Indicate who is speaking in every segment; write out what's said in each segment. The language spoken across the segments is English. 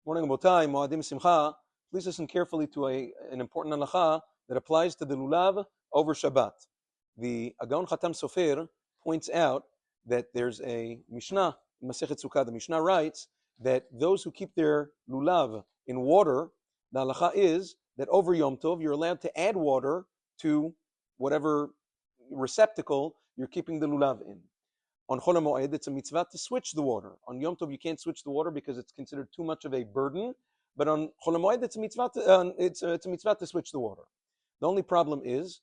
Speaker 1: Morning, Botai, Moadim Simcha. Please listen carefully to an important halacha that applies to the Lulav over Shabbat. The Agaon Khatam Sofer points out that there's a Mishnah, in Masechet Sukkah. The Mishnah writes that those who keep their Lulav in water, the halacha is that over Yom Tov, you're allowed to add water to whatever receptacle you're keeping the Lulav in. On Chol HaMoed, it's a mitzvah to switch the water. On Yom Tov, you can't switch the water because it's considered too much of a burden. But on Chol HaMoed, it's a mitzvah to switch the water. The only problem is,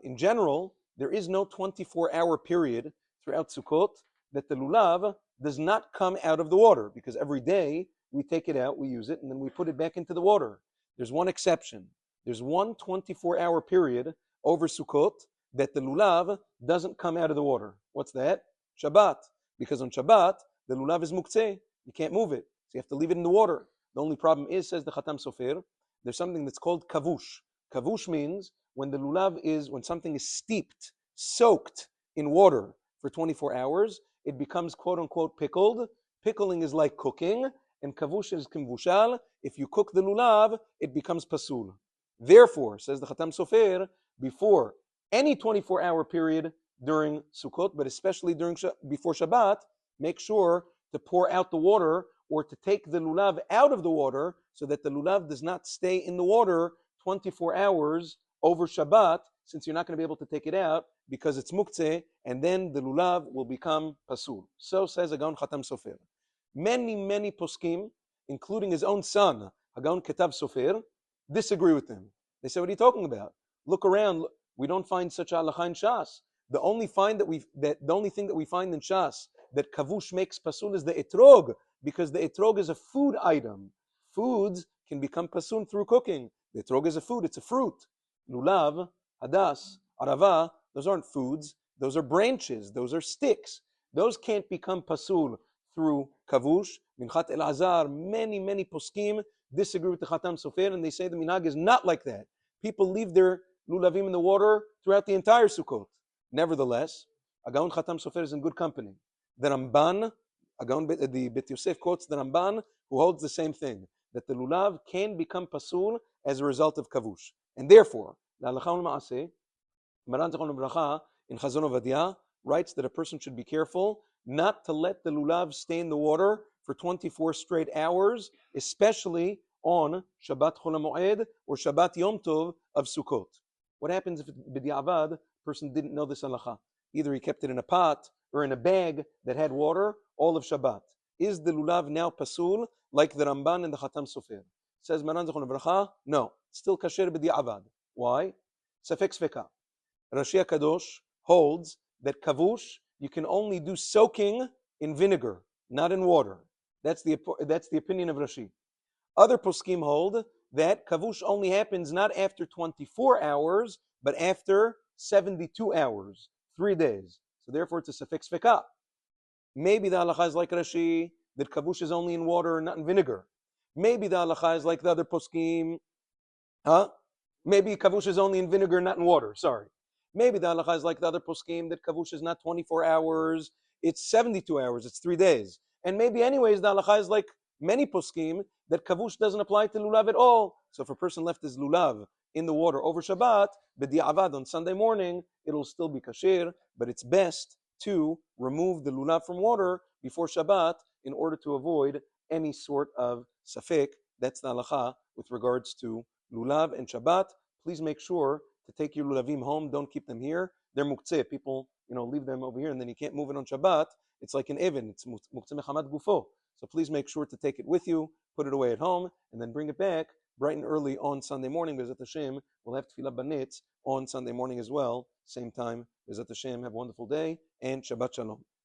Speaker 1: in general, there is no 24-hour period throughout Sukkot that the lulav does not come out of the water, because every day we take it out, we use it, and then we put it back into the water. There's one exception. There's one 24-hour period over Sukkot that the lulav doesn't come out of the water. What's that? Shabbat. Because on Shabbat, the lulav is muktzeh. You can't move it. So you have to leave it in the water. The only problem is, says the Khatam Sofer, there's something that's called kavush. Kavush means when something is steeped, soaked in water for 24 hours, it becomes quote unquote pickled. Pickling is like cooking, and kavush is kimvushal. If you cook the lulav, it becomes pasul. Therefore, says the Khatam Sofer, before any 24-hour period during Sukkot, but especially before Shabbat, make sure to pour out the water or to take the lulav out of the water so that the lulav does not stay in the water 24 hours over Shabbat, since you're not going to be able to take it out because it's muktzeh, and then the lulav will become pasul. So says Agaon Khatam Sofer. Many poskim, including his own son, Agaon Ketav Sofer, disagree with him. They say, what are you talking about? Look around. We don't find such a halacha in Shas. The only thing that we find in Shas that kavush makes pasul is the etrog, because the etrog is a food item. Foods can become pasul through cooking. The etrog is a food; it's a fruit. Lulav, hadas, arava, those aren't foods. Those are branches. Those are sticks. Those can't become pasul through kavush. Minchat Elazar, many poskim disagree with the Khatam Sofer, and they say the minhag is not like that. People leave their lulavim in the water throughout the entire Sukkot. Nevertheless, Agaon Khatam Sofer is in good company. The Ramban, the Bet Yosef quotes the Ramban, who holds the same thing, that the lulav can become pasul as a result of kavush. And therefore, the Halacha U'Maaseh, Maran Zichron Livracha in Chazon Ovadia writes that a person should be careful not to let the lulav stay in the water for 24 straight hours, especially on Shabbat Chol HaMoed or Shabbat Yom Tov of Sukkot. What happens if b'di'avad person didn't know this halacha? Either he kept it in a pot or in a bag that had water all of Shabbat. Is the lulav now pasul like the Ramban and the Khatam Sofer? Says Maran Zichron Livracha, no, still kasher b'di'avad. Why? Safek sveka. Rashi HaKadosh holds that kavush you can only do soaking in vinegar, not in water. That's the opinion of Rashi. Other poskim hold that kavush only happens not after 24 hours, but after 72 hours, 3 days. So therefore it's a safek sveka. Maybe the halacha is like Rashi, that kavush is only in water, not in vinegar. Maybe the halacha is like the other poskim. Maybe kavush is only in vinegar, not in water. Sorry. Maybe the halacha is like the other poskim, that kavush is not 24 hours, it's 72 hours, it's 3 days. And maybe anyways, the halacha is like many poskim, that kavush doesn't apply to lulav at all. So if a person left his lulav in the water over Shabbat, b'di'avad on Sunday morning, it'll still be kasher, but it's best to remove the lulav from water before Shabbat in order to avoid any sort of safek. That's the halacha with regards to lulav and Shabbat. Please make sure to take your lulavim home. Don't keep them here. They're muktzeh. People, leave them over here, and then you can't move it on Shabbat. It's like an even. It's muktzeh mechamad gufo. So please make sure to take it with you, put it away at home, and then bring it back bright and early on Sunday morning. Bezat Hashem, we'll have tefillah banitz on Sunday morning as well. Same time. Bezat Hashem, have a wonderful day, and Shabbat Shalom.